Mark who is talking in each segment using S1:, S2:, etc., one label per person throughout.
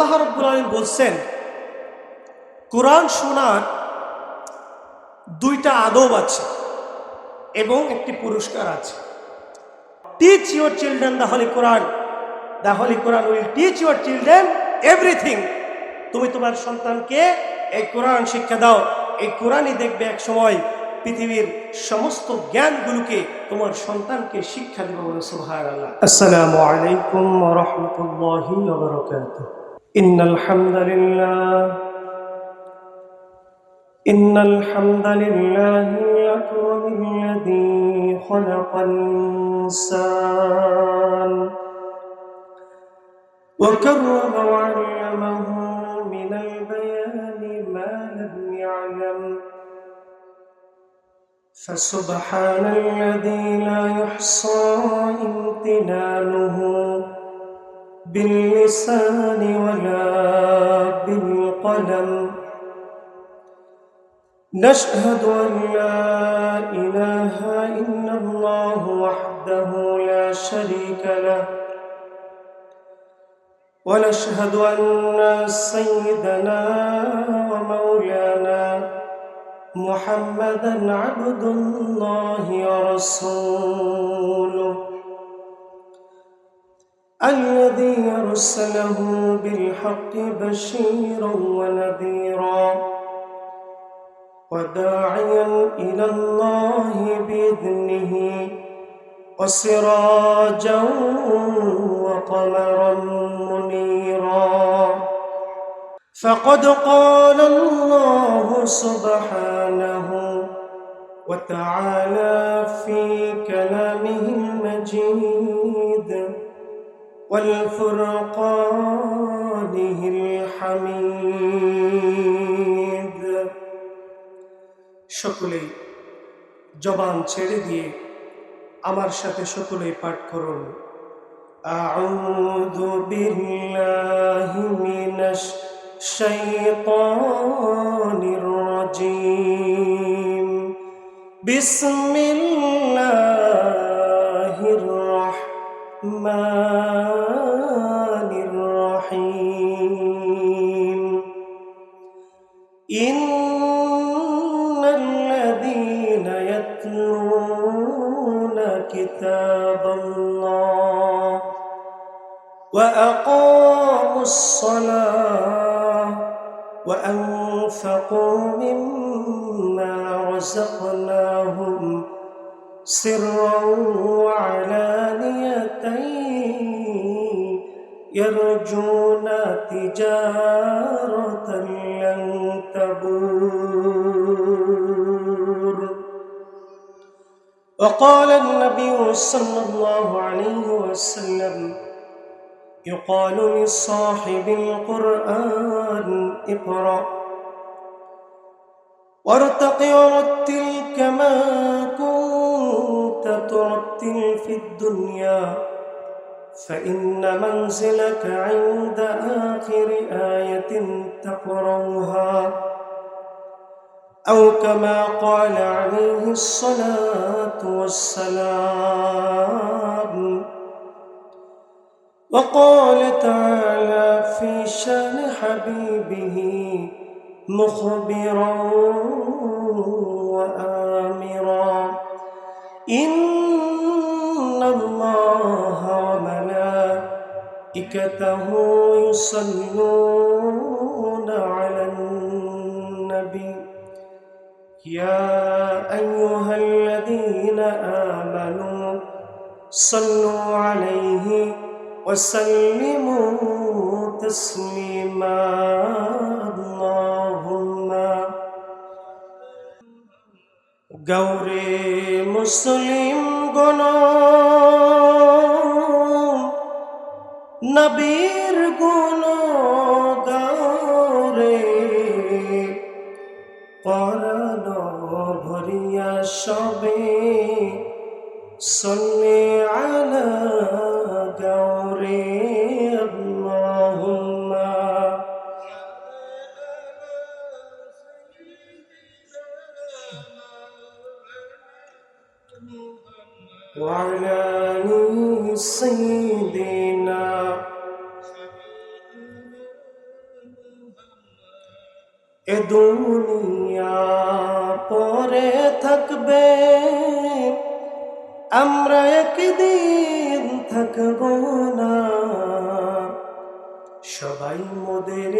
S1: আল্লাহ রাব্বুল আলামিন বলছেন কোরআন শোনার দুইটা আদব আছে এবং একটি পুরস্কার আছে। Teach your children the Holi Quran, the Holi Quran will teach your children everything. তুমি তোমার সন্তানকে এই কোরআন শিক্ষা দাও, এই কোরআনই দেখবে এক সময় পৃথিবীর সমস্ত জ্ঞানগুলোকে তোমার সন্তানকে শিক্ষা দেবে। বলে সুবহানাল্লাহ। আসসালামু আলাইকুম ওয়া রাহমাতুল্লাহি ওয়া বারাকাতুহু। ইন্নাল হামদালিল্লাহ ইয়াকরামুল্লাযী খালাকাল ইনসান وكرم وعلمه من البيان ما لم يعلم فسبحان الذي لا يحصى امتنانه باللسان ولا بالقلم نشهد أن لا إله إلا الله وحده لا شريك له ونشهد أن سيدنا ومولانا محمدا عبد الله ورسوله الذي أرسله بالحق بشيرا ونذيرا وداعيا إلى الله بإذنه وسراجا وقمرا منيرا فقد قال الله سبحانه وتعالى في كلامه المجيد والفرقانه الحميد সকলেই জবান ছেড়ে দিয়ে আমার সাথে সকলেই পাঠ করুন। আউযু বিল্লাহি মিনাশ শাইতানির রাজীম বিসমিল্লাহির রাহমানির রাহিম ইন্নাল্লাযীনা ইয়াতলুনা কিতাবাল্লাহ ওয়া আকামুস সালাহ ওয়া আনফাকু মিম্মা রাযাকনাহুম সিররান ওয়া আলানিয়াতান ইয়ারজুনা তিজারাতান লান তাবুর। وقال النبي صلى الله عليه وسلم يقال لصاحب القرآن اقرأ وارتق ورتل كما كنت ترتل في الدنيا فإن منزلك عند آخر آية تقرأها أو كما قال عليه الصلاة والسلام. وقال تعالى في شان حبيبه مخبرا وآمرا إن الله وملائكته يصلون على النبي يا أيها الذين آمنوا صلوا عليه وسلموا تسليما. اللهم গৌরে মুসলিম গণ নবীর গুণ গৌরে পরাণ ভরিয়া সবে সল্লি আলা গৌরে আল্লাহুম্মা ওয়া আলা আলি সাইয়্যিদিনা এ দুনিয়া পরে থাকবে, আমরা একদিন থাকব না। সবাই মোদের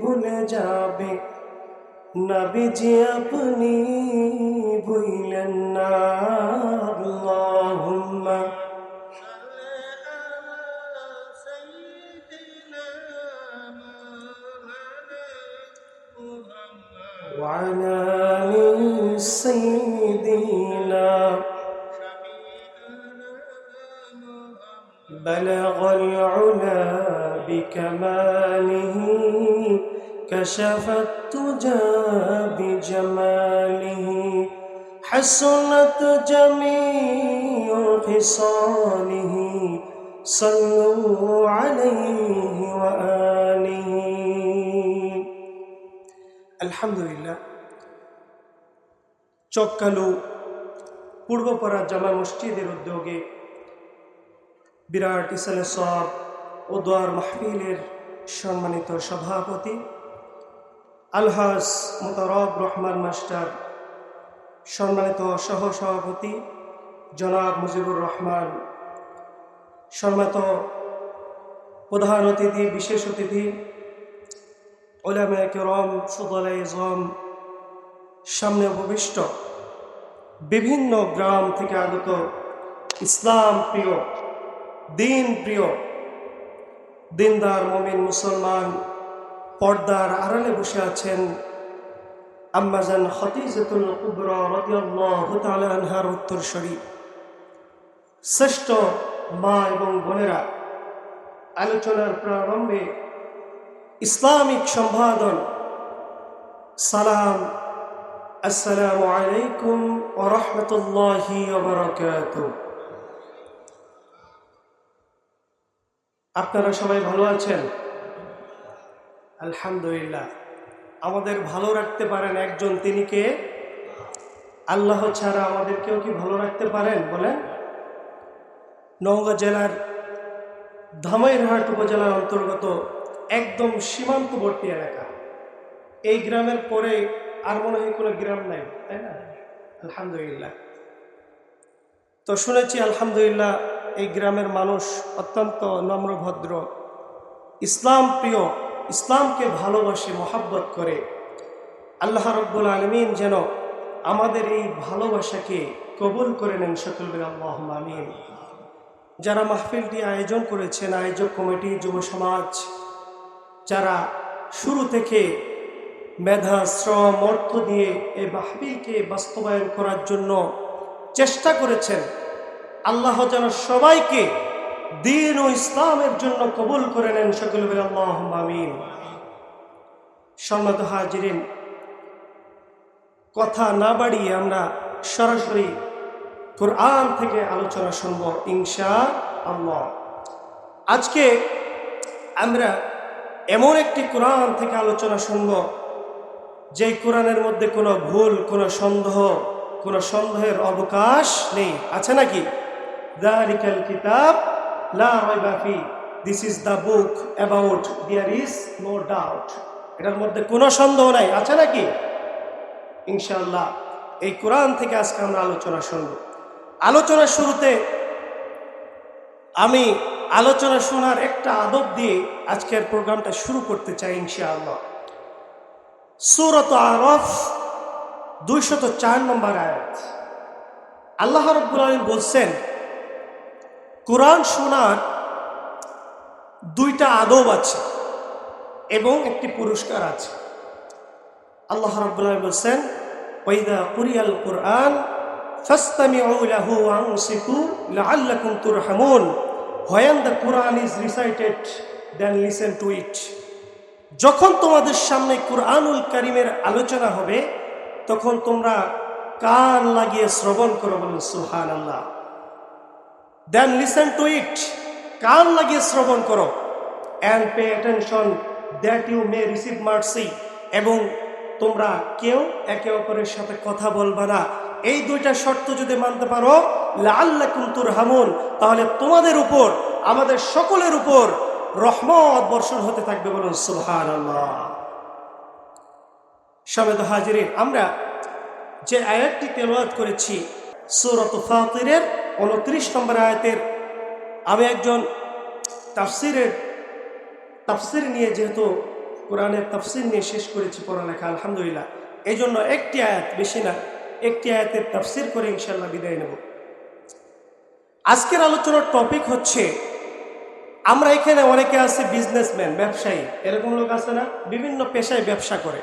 S1: ভুলে যাবে, নবীজি আপনি ভুলেন না। আল্লাহুম্মা وعلى آل سيدنا بلغ العلا بكماله كشف التجى بجماله حسنت جميع خصاله صلوا عليه وآله। আলহামদুলিল্লাহ। চক্কালু পূর্বপাড়া জামা মসজিদের উদ্যোগে বিরাট ইসালে সওয়াব ও দোয়ার মাহফিলের সম্মানিত সভাপতি আলহাজ মোতাররফ রহমান মাস্টার, সম্মানিত সহসভাপতি জনাব মুজিবুর রহমান, সম্মানিত প্রধান অতিথি, বিশেষ অতিথি উলামায়ে কেরাম, ফুদালায়ে আযম, সামনে উপবিষ্ট বিভিন্ন গ্রাম থেকে আগত ইসলাম প্রিয়, দিন প্রিয়, দিনদার মুমিন মুসলমান, পর্দার আড়ালে বসে আছেন আম্মাজান খদিজাতুল কুবরা রাদিয়াল্লাহু তাআলা আনহার উত্তরসূরি শ্রেষ্ঠ মা এবং বোনেরা, আলোচনার প্রারম্ভে ইসলামিক সম্বোধন সালাম, আসসালামু আলাইকুম ওয়া রাহমাতুল্লাহি ওয়া বারাকাতুহু। আপনারা সবাই ভালো আছেন? আলহামদুলিল্লাহ। আমাদের ভালো রাখতে পারেন একজন, তিনি কে? আল্লাহ ছাড়া আমাদের কেউ কি ভালো রাখতে পারেন বলেন? নওগাঁ জেলার ধামইরহাট উপজেলার অন্তর্গত একদম সীমান্তবর্তী এলাকা। এই গ্রামের পরে আর মনে হয় কোনো গ্রাম নাই, তাই না? আলহামদুলিল্লাহ। তো শুনেছি আলহামদুলিল্লাহ এই গ্রামের মানুষ অত্যন্ত নম্রভদ্র, ইসলাম প্রিয়, ইসলামকে ভালোবাসে, মহাব্বত করে। আল্লাহ রাব্বুল আলামিন যেন আমাদের এই ভালোবাসাকে কবুল করে নেন, সকল বলে আল্লাহুম্মা আমিন। যারা মাহফিলটি আয়োজন করেছেন, আয়োজক কমিটি, যুব সমাজ, যারা শুরু থেকে মেধা, শ্রম, অর্থ দিয়ে এই মাহফিলকে বাস্তবায়ন করার জন্য চেষ্টা করেছেন, আল্লাহ যেন সবাইকে দ্বীন ও ইসলামের জন্য কবুল করে নেন, সকলে বলে আল্লাহুম্মা আমিন। সম্মানিত হাজিরিন, কথা না বাড়িয়ে আমরা সরাসরি কোরআন থেকে আলোচনা শুনব ইনশাআল্লাহ। আজকে আমরা এমন একটি কোরআন থেকে আলোচনা শুনব যে কোরআনের মধ্যে কোনো ভুল, কোনো সন্দেহের অবকাশ নেই। আছে নাকি? যালিকাল কিতাব লা রাইবা ফি, this is the book about there is no doubt. এটার মধ্যে কোনো সন্দেহ নাই। আছে নাকি? ইনশাআল্লাহ এই কোরআন থেকে আজকে আমরা আলোচনা শুনব। আলোচনার শুরুতে আমি আলোচনা শোনার একটা আদব দিয়ে আজকের প্রোগ্রামটা শুরু করতে চাই ইনশাআল্লাহ। সূরাত আরাফ 204 নম্বর আয়াত। আল্লাহ রাব্বুল আলামিন বলছেন, কোরআন শোনার দুইটা আদব আছে এবং একটি পুরস্কার আছে। আল্লাহ রাব্বুল আলামিন বলছেন, ওয়াইদা কুরিয়াল কুরআন ফাসতামিউ লাহু ওয়া আনসিতু লাআল্লাকুম তুরহামুন। When the Quran is recited, then listen to it. যখন তোমাদের সামনে কুরআনুল কারীমের আলোচনা হবে, তখন তোমরা কান লাগিয়ে শ্রবণ করো, বলুন সুবহানাল্লাহ। Then listen to it, কান লাগিয়ে শ্রবণ করো, and pay attention that you may receive mercy, এবং তোমরা কেউ একে অপরের সাথে কথা বলবা না। এই দুইটা শর্ত যদি মানতে পারো, লাআল্লাকুম তুরহামুন, তাহলে তোমাদের উপর, আমাদের সকলের উপর রহমত বর্ষণ হতে থাকবে, বলুন সুবহানাল্লাহ। সমেত হাজিরিন, আমরা যে আয়াতটি তেলাওয়াত করেছি সূরা ফাতিরের 29 নম্বর আয়াতের, আমি একজন তাফসির নিয়ে, যেহেতু কোরআনের তাফসির নিয়ে শেষ করেছি পড়ালেখা আলহামদুলিল্লাহ, এই জন্য একটি আয়াত, বেশি না, একটি আয়াতের তাফসির করে ইনশাল্লাহ বিদায় নেব। আজকের আলোচনার টপিক হচ্ছে, আমরা এখানে অনেকে আছে বিজনেসম্যান, ব্যবসায়ী, এরকম লোক আছে না, বিভিন্ন পেশায় ব্যবসা করে।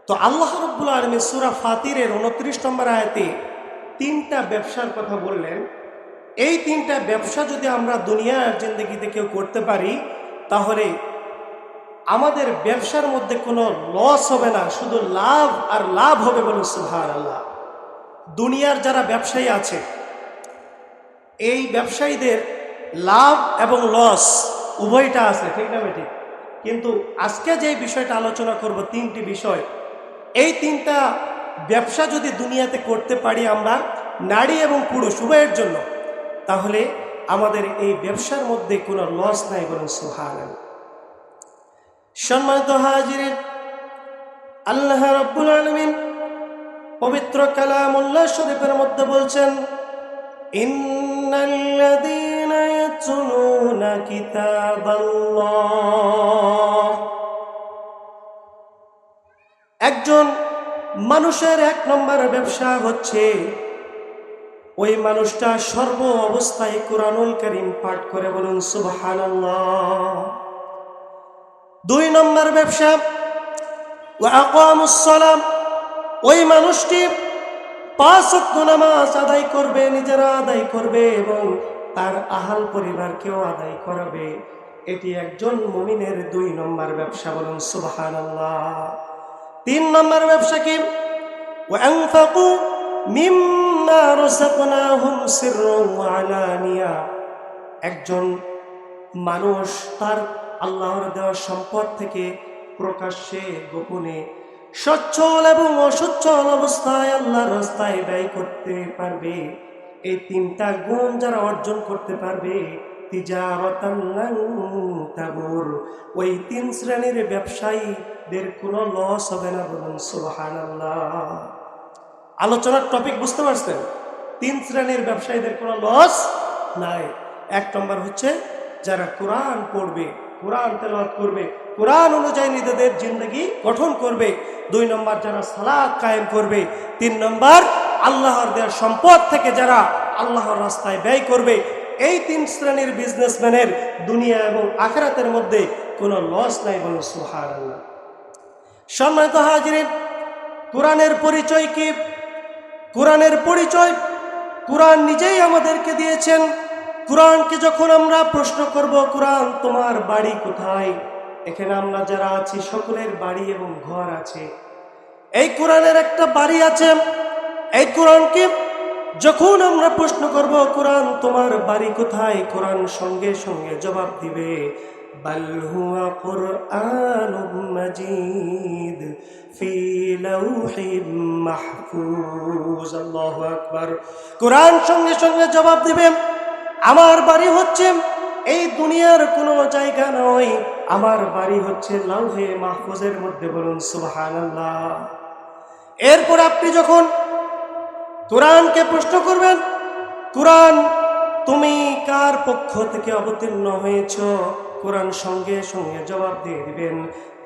S1: তো আল্লাহ রাব্বুল আলামিন সূরা ফাতিরের 29 নম্বর আয়াতে 3টা ব্যবসার কথা বললেন। এই 3টা ব্যবসা যদি আমরা দুনিয়ার জিন্দেগিতে কেউ করতে পারি, তাহলে আমাদের ব্যবসার মধ্যে কোনো লস হবে না, শুধু লাভ আর লাভ হবে। বলুন সুবহানাল্লাহ। দুনিয়ার যারা ব্যবসায়ী আছে, এই ব্যবসায়ীদের লাভ এবং লস উভয়টা আছে, ঠিক না ঠিক? কিন্তু আজকে যে বিষয়টা আলোচনা করব, 3টি বিষয়, এই 3টা ব্যবসা যদি দুনিয়াতে করতে পারি আমরা, নারী এবং পুরুষ উভয়ের জন্য, তাহলে আমাদের এই ব্যবসার মধ্যে কোনো লস নাই। বলুন সুবহানাল্লাহ। সম্মানিত হাজিরিন, আল্লাহ রাব্বুল আলামিন পবিত্র কালামুল্লাহ শরীফের মধ্যে বলছেন, ইন্নাল্লাযীনা ইয়াতলুনা কিতাবাল্লাহ। একজন মানুষের 1 নম্বর ব্যবসা হচ্ছে, ওই মানুষটা সর্ব অবস্থায় কুরআনুল কারীম পাঠ করে। বলুন সুবহানাল্লাহ। 2 নম্বর ব্যবসা, ওয়া আকামুস সালাম। ওই মানুষটি 5 ওয়াক্ত নামাজ আদায় করবে, নিজেরা আদায় করবে এবং তার আহাল পরিবারকেও আদায় করাবে। এটি একজন মুমিনের 2 নম্বর ব্যবসা। বলুন সুবহানাল্লাহ। 3 নম্বর ব্যবসা কি? ওয়া আনফাকু মিম্মা রাযাকনাহুম সিররান ওয়া আলানিয়া। একজন মানুষ তার আল্লাহর দেওয়া সম্পদ থেকে প্রকাশ্যে গোপনে, সচ্ছল এবং অসচ্ছল অবস্থায় আল্লাহর রাস্তায় ব্যয় করতে পারবে। এই 3টা গুণ যারা অর্জন করতে পারবে, তিজারাতান লান তাবুর, ওই 3 শ্রেণীর ব্যবসায়ীদের কোনো লস হবে না। বলুন সুবহানাল্লাহ। আলোচনার টপিক বুঝতে পারছেন? 3 শ্রেণীর ব্যবসায়ীদের কোনো লস নাই। 1 নম্বর হচ্ছে যারা কোরআন পড়বে, কোরআন তেলাওয়াত করবে, কোরআন অনুযায়ী নিজেদের জিন্দগি গঠন করবে। 2 নম্বর যারা সালাত কায়েম করবে। 3 নম্বর আল্লাহর দেওয়া সম্পদ থেকে যারা আল্লাহর রাস্তায় ব্যয় করবে। এই 3 শ্রেণীর বিজনেসম্যানের দুনিয়া এবং আখিরাতের মধ্যে কোনো লস নাই। বলুন সুবহানাল্লাহ। সম্মানিত হাজিরিন, কোরআনের পরিচয় কি? কোরআনের পরিচয় কোরআন নিজেই আমাদেরকে দিয়েছেন। কোরআনকে যখন আমরা প্রশ্ন করব, কোরআন তোমার বাড়ি কোথায়? এখানে আমরা যারা আছি সকলের বাড়ি এবং ঘর আছে। এই কোরআনের একটা বাড়ি আছে। এই কোরআনকে যখন আমরা প্রশ্ন করব, কোরআন তোমার বাড়ি কোথায়, কোরআন সঙ্গে সঙ্গে জবাব দিবে, বাল হুয়া কুরআনুম মাজিদ ফি লাউহিম মাহফুজ। আল্লাহু আকবার। কোরআন সঙ্গে সঙ্গে জবাব দিবে, আমার বাড়ি হচ্ছে এই দুনিয়ার কোনো জায়গা নয়, আমার বাড়ি হচ্ছে লাউহে মাহফুজের মধ্যে। বলুন সুবহানাল্লাহ। এরপর আপনি যখন কোরআনকে প্রশ্ন করবেন, কোরআন তুমি কার পক্ষ থেকে অবতীর্ণ হয়েছ, কোরআন সঙ্গে সঙ্গে জবাব দিয়ে দিবেন,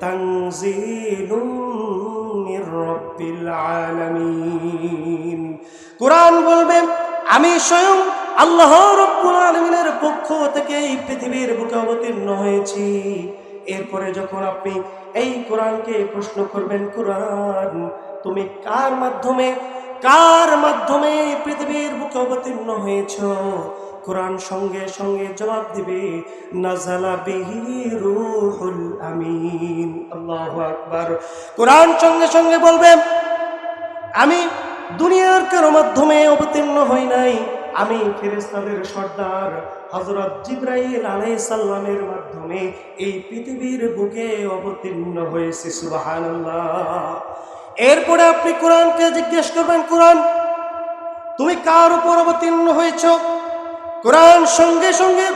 S1: তানজিলুম মির রাব্বিল আলামিন। কোরআন বলবে, আমি স্বয়ং আল্লাহ রাব্বুল আলামিনের পক্ষ থেকে এই পৃথিবীর বুকে অবতীর্ণ হয়েছি। এরপরে যখন আপনি এই কোরআনকে প্রশ্ন করবেন, কোরআন তুমি কার মাধ্যমে পৃথিবীর বুকে অবতীর্ণ হয়েছ, কোরআন সঙ্গে সঙ্গে জবাব দিবে, নাযালা বিহি রূহুল আমিন। আল্লাহু আকবার। কোরআন সঙ্গে সঙ্গে বলবে, আমি দুনিয়ার কারো মাধ্যমে অবতীর্ণ হই নাই, আমি ফেরেশতাদের সর্দার হযরত জিবরাইল আলাইহিস সালামের মাধ্যমে এই পৃথিবীর বুকে অবতীর্ণ হয়েছি। সুবহানাল্লাহ। এরপরে আপনি কোরআনকে জিজ্ঞেস করবেন, কোরআন তুমি কার উপর অবতীর্ণ হয়েছ? কোরআন সঙ্গে সঙ্গে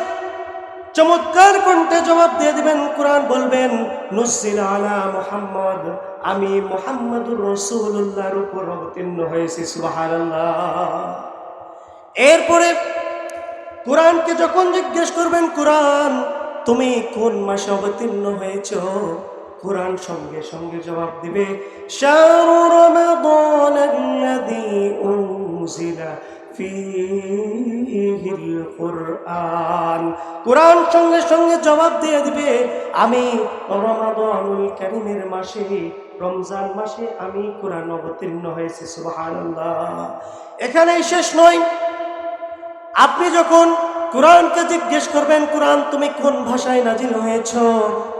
S1: চমৎকার কণ্ঠে জবাব দিয়ে দিবেন। কোরআন বলবেন নুজ্জিলা আলা মুহাম্মদ, আমি মুহাম্মাদুর রাসূলুল্লাহর উপর অবতীর্ণ হয়েছি। সুবহানাল্লাহ। এরপরে কোরআনকে যখন জিজ্ঞেস করবেন, কোরআন তুমি কোন মাসে অবতীর্ণ হয়েছ, কোরআন সঙ্গে সঙ্গে জবাব দিবে শাহরু রমাদানাল্লাযী উনজিলা ফীহিল কুরআন। কোরআন সঙ্গে সঙ্গে জবাব দিয়ে দিবে আমি রমাদানুল কারীমের মাসে, রমজান মাসে আমি কোরআন অবতীর্ণ হয়েছি। সুবহানাল্লাহ। এখানেই শেষ নয়, আপনি যখন কোরআনকে জিজ্ঞেস করবেন কোরআন তুমি কোন ভাষায় নাজিল হয়েছ,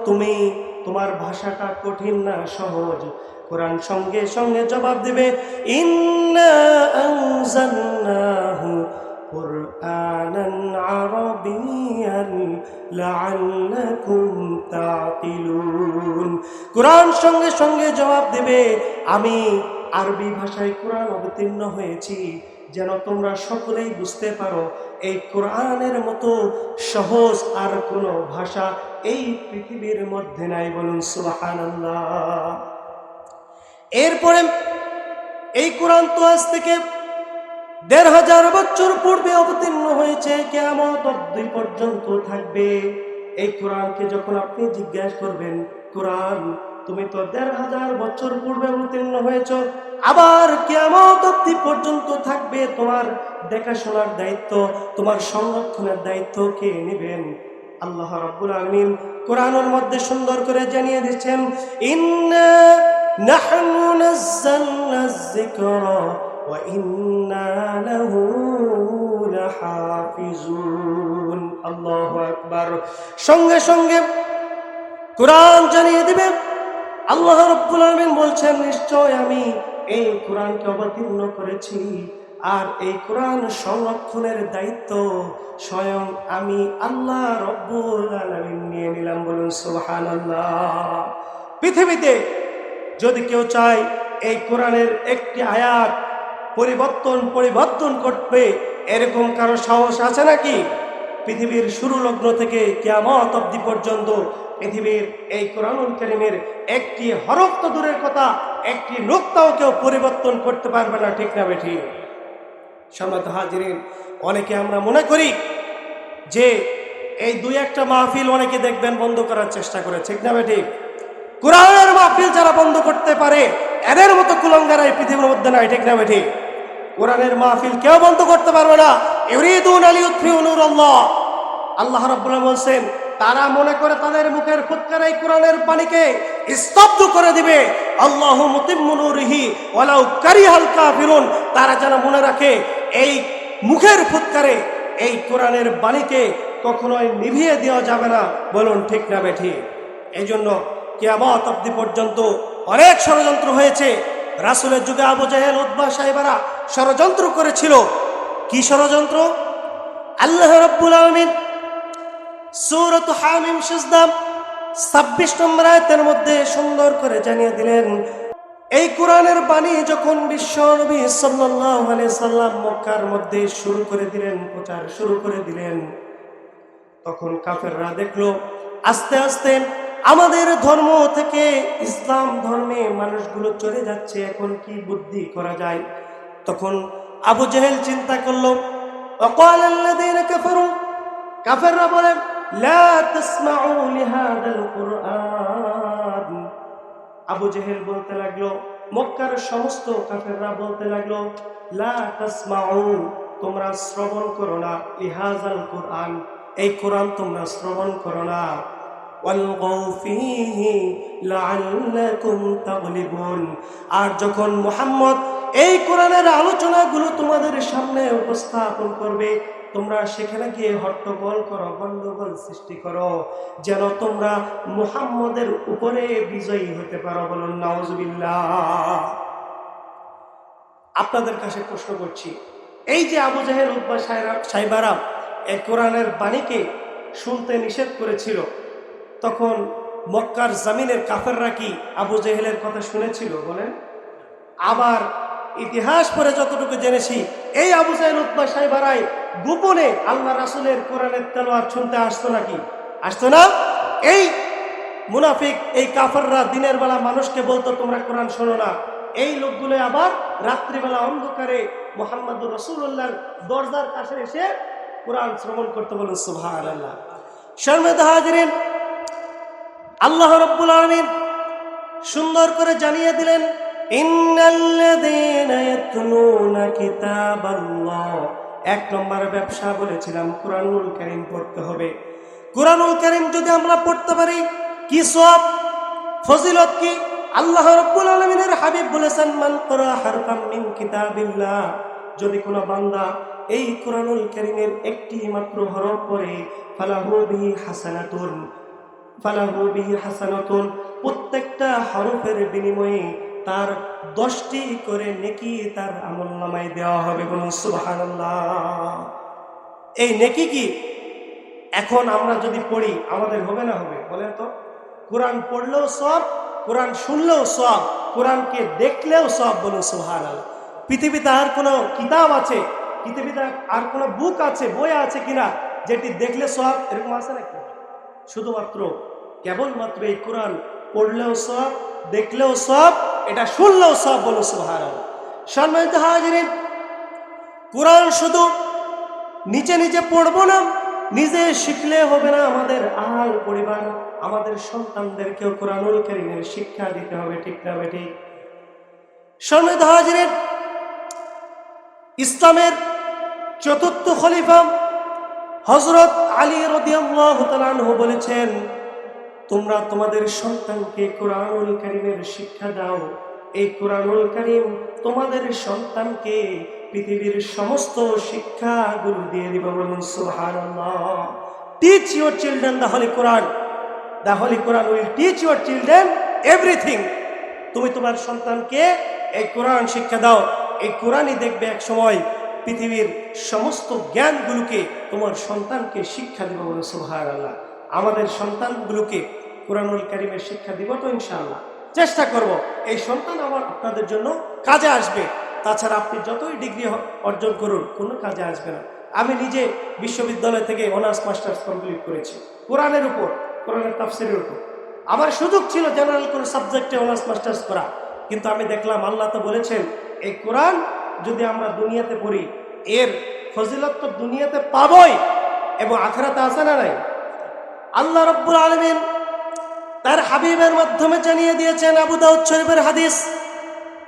S1: তুমি তোমার ভাষাটা কঠিন না সহজ, কোরআন সঙ্গে সঙ্গে জবাব দিবে ইন্না আনজালনাহু কুরআনান আরাবিয়্যান লাআল্লাকুম তাকিলুন। কোরআন সঙ্গে সঙ্গে জবাব দিবে আমি আরবি ভাষায় কোরআন অবতীর্ণ হয়েছি যেন তোমরা সকলেই বুঝতে পারো। এই কোরআনের মতো সহজ আর কোনো ভাষা এই পৃথিবীর মধ্যে নাই। বলুন সুবহানাল্লাহ। এরপরে এই কোরআন তো আজ থেকে ১৫০০ বছর পূর্বে অবতীর্ণ হয়েছে, কিয়ামত অবধি পর্যন্ত থাকবে। এই কোরআনকে যখন আপনি জিজ্ঞাসা করবেন কোরআন তুমি তো ১৫০০ বছর পূর্বে অবতীর্ণ হয়েছ, আবার কিয়ামত অবধি পর্যন্ত থাকবে, তোমার দেখাশোনার দায়িত্ব, তোমার সংরক্ষণের দায়িত্ব কে নেবেন? আল্লাহ রাব্বুল আলামিন কোরআনের মধ্যে সুন্দর করে জানিয়ে দিচ্ছেন ইন্না নাহনু নাযালনায যিকরা ওয়া ইন্না লাহু লাহাফিজুন। আল্লাহু আকবার। সঙ্গে সঙ্গে কোরআন জানিয়ে দিবে আল্লাহ রাব্বুল আলামিন বলছেন নিশ্চয় আমি এই কোরআনকে অবতীর্ণ করেছি আর এই কোরআন সংরক্ষণের দায়িত্ব স্বয়ং আমি আল্লাহ রাব্বুল আলামিন নিয়ে নিলাম। বলুন সুবহানাল্লাহ। পৃথিবীতে যদি কেউ চায় এই কোরআনের একটি আয়াত পরিবর্তন করবে, এরকম কারো সাহস আছে নাকি? পৃথিবীর শুরু লগ্ন থেকে কিয়ামত অবধি পর্যন্ত পৃথিবীর এই কোরআনুল কারীমের একটি হরফ তো দূরের কথা, একটি নুক্তাও কেউ পরিবর্তন করতে পারবে না। ঠিক না বেঠি? সম্মানিত হাজিরিন, অনেকে আমরা মনে করি যে এই দুই একটা মাহফিল অনেকে দেখবেন বন্ধ করার চেষ্টা করে। ঠিক না বেঠি? কোরআনের মাহফিল যারা বন্ধ করতে পারে এদের মতো কুলঙ্গার এই পৃথিবীর মধ্যে নাই। ঠিক না বেঠি? কোরআনের মাহফিল কেউ বন্ধ করতে পারবে না। ইউরিদুনা লিইউতফিউ নূরাল্লাহ। আল্লাহ রাব্বুল আলামিন বলেন তারা মনে করে তাদের মুখের ফুৎকার এই কোরআনের বাণীকে স্তব্ধ করে দিবে। আল্লাহু মুতিম্মু নূরিহি ওয়ালাউ কারিহাল কাফিরুন। তারা যেন মনে রাখে এই মুখের ফুৎকারে এই কোরআনের বাণীকে কখনোই নিভিয়ে দেওয়া যাবে না। বলুন ঠিক না বেঠি? এই জন্য কিয়ামত অবধি পর্যন্ত অনেক ষড়যন্ত্র হয়েছে। রাসূলের যুগে আবু জাহেল, উতবা, সাইবারা ষড়যন্ত্র করেছিল। কি ষড়যন্ত্র? আল্লাহ রাব্বুল আলামিন সূরাত হামিম সিজদা ২৬ নম্বর আয়াতের মধ্যে সুন্দর করে জানিয়ে দিলেন এই কোরআনের বাণী যখন বিশ্ব নবী সাল্লাল্লাহু আলাইহি সাল্লাম মক্কার মধ্যে শুরু করে দিলেন, প্রচার শুরু করে দিলেন, তখন কাফেররা দেখলো আস্তে আস্তে আমাদের ধর্ম থেকে ইসলাম ধর্মে মানুষগুলো চলে যাচ্ছে, এখন কি বুদ্ধি করা যায়? তখন আবু জেহেল চিন্তা করলো ওয়াকাল আল্লাযীনা কাফারু, কাফেররা বলে লা তাসমাউ লিহাদাল কুরআন। আবু জেহেল বলতে লাগলো, মক্কার সমস্ত কাফেররা বলতে লাগলো লা তাসমাউ, তোমরা শ্রবণ করো না, লিহাযাল কুরআন, এই কোরআন তোমরা শ্রবণ করো না, ওয়ালগাউ ফীহি লাআল্লাকুম তাগলিবুন। আর যখন মুহাম্মদ এই কোরআনের আলোচনাগুলো তোমাদের সামনে উপস্থাপন করবে তোমরা সেখানে গিয়ে হট্টগোল করো, গন্ডগোল সৃষ্টি করো, যেন তোমরা মুহাম্মদের উপরে বিজয়ী হতে পারো। বলুন নাউজুবিল্লাহ। আপনাদের কাছে প্রশ্ন করছি, এই যে আবু জাহেল, উতবা, সাইবারা এই কোরআনের বাণীকে শুনতে নিষেধ করেছিল, তখন মক্কার জমিনের কাফেররা কি আবু জেহেলের কথা শুনেছিল? বলেন। আবার ইতিহাস পড়ে যতটুকু জেনেছি, এই আবু জাহেল উতবা সাইবারাই গোপনে আল্লাহ রাসূলের কোরআনের তেলাওয়াত শুনতে আসতো নাকি? আসতো না? এই মুনাফিক, এই কাফেররা দিনের বেলা মানুষকে বলতো তোমরা কোরআন শোনো না। এই লোকগুলো আবার রাত্রিবেলা অন্ধকারে মুহাম্মদুর রাসূলুল্লাহর দরজার কাছে এসে কোরআন শ্রবণ করতে। বলুন সুবহানাল্লাহ। সম্মানিত হাজিরিন, আল্লাহ রাব্বুল আলামিন সুন্দর করে জানিয়ে দিলেন, ইন্নাল্লাযীনা ইয়াতলুনা কিতাবাল্লাহ। এক নম্বর ব্যবসা বলেছিলাম কুরআনুল কারীম পড়তে হবে। কুরআনুল কারীম যদি আমরা পড়তে পারি কি সওয়াব, ফজিলত কি? আল্লাহ রাব্বুল আলামিনের হাবিব বলেছেন, মান ক্বারা হারফাম মিন কিতাবিল্লাহ, যদি কোনো বান্দা এই কুরআনুল কারীমের একটি মাত্র হরফ পড়ে, ফালাহু বিহি হাসানাতুন, ফালাহু বিহি হাসানাতুন, প্রত্যেকটা হরফের বিনিময়ে তার 10টি করে নেকি তার আমলনামায় দেওয়া হবে। বলুন সুবহানাল্লাহ। এই নেকি কি এখন আমরা যদি পড়ি আমাদের হবে না হবে? বলেন তো। কোরআন পড়লেও সওয়াব, কোরআন শুনলেও সওয়াব, কোরআনকে দেখলেও সওয়াব। বলুন সুবহানাল্লাহ। পৃথিবীতে আর কোনো কিতাব আছে, পৃথিবীতে আর কোনো বুক আছে, বই আছে কিনা যেটি দেখলে সওয়াব? এরকম আছে নাকি? শুধুমাত্র কেবলমাত্র এই কোরআন পড়লেও সওয়াব, দেখলেও সওয়াব, এটা শুনলেও সওয়াব। বলুন সুবহানাল্লাহ। সম্মানিত হাজিরিন, কোরআন শুধু নিচে নিচে পড়বো না, নিজে শিখলে হবে না, আমাদের আহাল পরিবার, আমাদের সন্তানদেরকেও কোরআনুল কারীমের শিক্ষা দিতে হবে। ঠিক না বেঠিক? সম্মানিত হাজিরিন, ইসলামের চতুর্থ খলিফা হযরত আলী রাদিয়াল্লাহু তাআলা আনহু বলেছেন, তোমরা তোমাদের সন্তানকে কোরআনুল কারীমের শিক্ষা দাও। এই কোরআনুল কারীম তোমাদের সন্তানকে পৃথিবীর সমস্ত শিক্ষাগুলো দিয়ে দিবে। বলুন সুবহানাল্লাহ। Teach your children the Holi Quran. The Holi Quran will teach your children everything. তুমি তোমার সন্তানকে এই কোরআন শিক্ষা দাও, এই কোরআনই দেখবে এক সময় পৃথিবীর সমস্ত জ্ঞানগুলোকে তোমার সন্তানকে শিক্ষা দিবে। বলুন সুবহানাল্লাহ। আমাদের সন্তানগুলোকে কোরআনুল কারীমের শিক্ষা দিব তো ইনশাআল্লাহ। চেষ্টা করব এই সন্তান আমার আপনাদের জন্য কাজে আসবে। তাছাড়া আপনি যতই ডিগ্রি অর্জন করুন কোনো কাজে আসবে না। আমি নিজে বিশ্ববিদ্যালয় থেকে অনার্স মাস্টার্স কমপ্লিট করেছি কোরআনের উপর, কোরআনের তাফসীরের উপর। আমার সুযোগ ছিল জেনারেল কোনো সাবজেক্টে অনার্স মাস্টার্স করা, কিন্তু আমি দেখলাম আল্লাহ তো বলেছেন এই কোরআন যদি আমরা দুনিয়াতে পড়ি এর ফজিলত তো দুনিয়াতে পাবই এবং আখিরাতে আছে না নাই? আল্লাহ রাব্বুল আলামিন তার হাবিবের মাধ্যমে জানিয়ে দিয়েছেন, আবু দাউদ শরীফের হাদিস,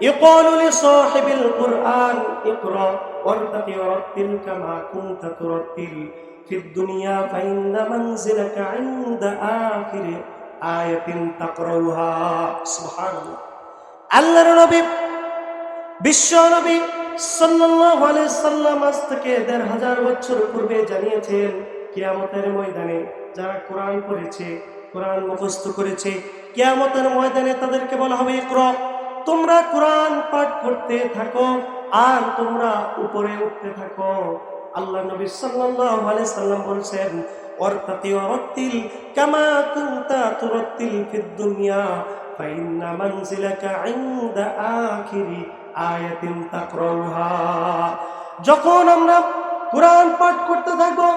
S1: ইয়াকুলু লিসাহিবিল কুরআন ইকরা ওয়ারতাকি ওয়ারাতিল কামা কুনতা তুরাতিল ফিদ দুনিয়া ফাইন্না মানজিলাকা ইনদা আখির আয়াতিন তাকরাউহা। সুবহানাল্লাহ। আল্লাহর নবী, বিশ্ব নবী সাল্লাল্লাহু আলাইহি সাল্লাম আজ থেকে ১৫০০ বছর পূর্বে জানিয়েছেন, কিয়ামতের ময়দানে যারা কোরআন পড়েছে, কোরআন মুখস্থ করেছে, কিয়ামতের ময়দানে তাদেরকে বলা হবে ইকরা, তোমরা কোরআন পাঠ করতে থাকো আর তোমরা উপরে উঠতে থাকো। আল্লাহ নবী সাল্লাল্লাহু আলাইহি সাল্লাম বলেছেন, ওয়ারতাকি ওয়ারাতিল কামা কুনতা তুরাতিল ফিদ দুনিয়া ফাইন্না মানজিলাকা ইনদা আখিরি আয়াতিন তাকরাউহা। যখন আমরা কোরআন পাঠ করতে থাকবো,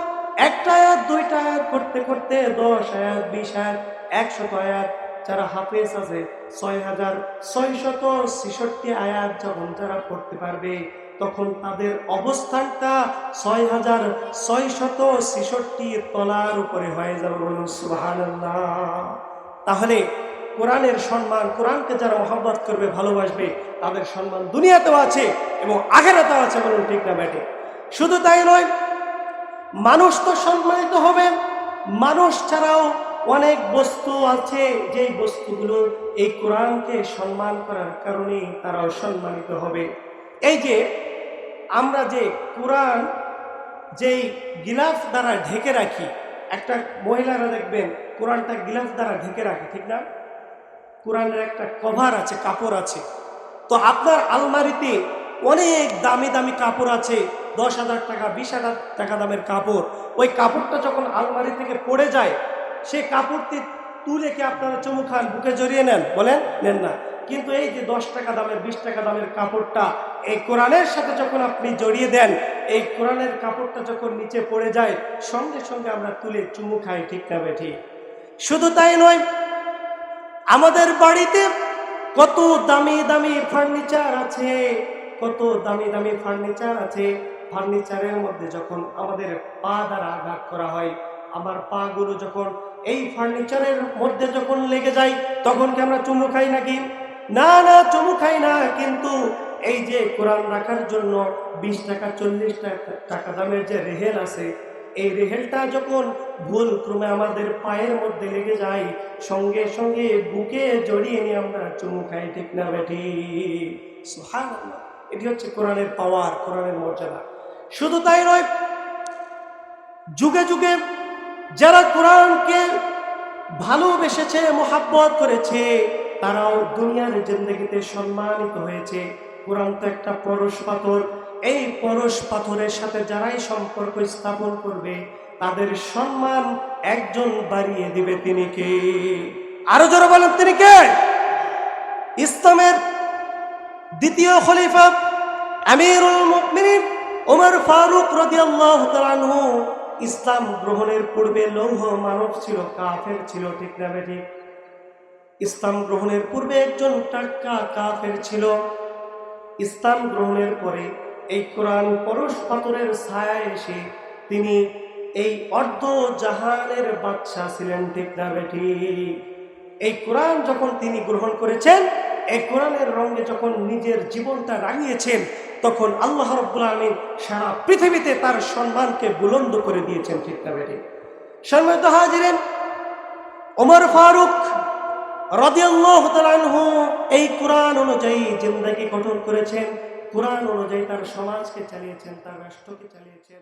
S1: একটা আয়াত দুইটা আয়াত করতে করতে 10 আয়াত 20 আয়াত 100 আয়াত, যারা হাফেজ আছে 6666 আয়াত যখন যারা পড়তে পারবে তখন তাদের অবস্থানটা 6666 তলার উপরে হয়ে যাবে। বলুন সুবহানাল্লাহ। তাহলে কোরআনের সম্মান, কোরআনকে যারা মহব্বত করবে, ভালোবাসবে, তাদের সম্মান দুনিয়াতেও আছে এবং আখিরাতেও আছে। বলুন ঠিক না বেটে? শুধু তাই নয়, মানুষ তো সম্মানিত হবে, মানুষ ছাড়াও অনেক বস্তু আছে যেই বস্তুগুলো এই কোরআনকে সম্মান করার কারণে তারাও সম্মানিত হবে। এই যে আমরা যে কোরআন যেই গিলাফ দ্বারা ঢেকে রাখি, একটা মহিলারা দেখবেন কোরআনটা গিলাফ দ্বারা ঢেকে রাখে, ঠিক না? কোরআনের একটা কভার আছে, কাপড় আছে। তো আপনার আলমারিতে অনেক দামি দামি কাপড় আছে, 10,000 টাকা 20,000 টাকা দামের কাপড়। ওই কাপড়টা যখন আলমারি থেকে পড়ে যায়, সেই কাপড়টি তুলে কি আপনারা চুমু খান, বুকে জড়িয়ে নেন? বলেন নেন না। কিন্তু এই যে 10 টাকা দামের 20 টাকা দামের কাপড়টা এই কোরআনের সাথে যখন আপনি জড়িয়ে দেন, এই কোরআনের কাপড়টা যখন নিচে পড়ে যায় সঙ্গে সঙ্গে আমরা তুলে চুমু খাই, ঠিক না বেঠি? শুধু তাই নয়, আমাদের বাড়িতে কত দামি দামি ফার্নিচার আছে, কত দামি দামি ফার্নিচার আছে। ফার্নিচারের মধ্যে যখন আমাদের পা দ্বারা আঘাত করা হয়, আমার পা গুলো যখন এই ফার্নিচারের মধ্যে যখন লেগে যায়, তখন কি আমরা চুমু খাই নাকি? না না, চুমু খাই না। কিন্তু এই যে কোরআন রাখার জন্য 20 টাকা 40 টাকা দামের যে রেহেল আছে, এই রেহেলটা যখন ভুল ক্রমে আমাদের পায়ের মধ্যে লেগে যায়, সঙ্গে সঙ্গে বুকে জড়িয়ে নিয়ে আমরা চুমু খাই, ঠিক না বেটি? সুবহানাল্লাহ। এটি হচ্ছে কোরআনের পাওয়ার, কোরআনের মর্যাদা। শুধু তাই নয়, যুগে যুগে যারা কোরআনকে ভালোবেসেছে, মোহাব্বত করেছে, তারাও দুনিয়ার জিন্দেগিতে সম্মানিত হয়েছে। কোরআন তো একটা পরশ পাথর, এই পরশ পাথরের সাথে যারাই সম্পর্ক স্থাপন করবে তাদের সম্মান একজন বাড়িয়ে দিবে। তিনি কে? আরো জোরে বলেন, তিনি কে? ইসলামের দ্বিতীয় খলিফা আমিরুল মুমিনিন ওমর ফারুক রাদিয়াল্লাহু তাআলা আনহু ইসলাম গ্রহণের পূর্বে লৌহ মানব ছিল, কাফের ছিল, ঠিক না বেঠিক? ইসলাম গ্রহণের পূর্বে একজন টাটকা কাফের ছিল। ইসলাম গ্রহণের পরে এই কোরআন পরশ পাথরের ছায়ায় এসে তিনি এই অর্ধ জাহানের বাদশা ছিলেন, ঠিক না বেঠিক? এই কোরআন যখন তিনি গ্রহণ করেছেন, এই কোরআনের রঙে যখন নিজের জীবনটা রাঙিয়েছেন, তখন আল্লাহ রাব্বুল আলামিন সারা পৃথিবীতে তার সম্মানকে বুলন্দ করে দিয়েছেন, ঠিক না বেঠিক? সম্মানিত হাজিরিন, ওমর ফারুক রাদিয়াল্লাহু তাআলা আনহু এই কোরআন অনুযায়ী জিন্দেগি গঠন করেছেন, কোরআন অনুযায়ী তার সমাজকে চালিয়েছেন, তার রাষ্ট্রকে চালিয়েছেন।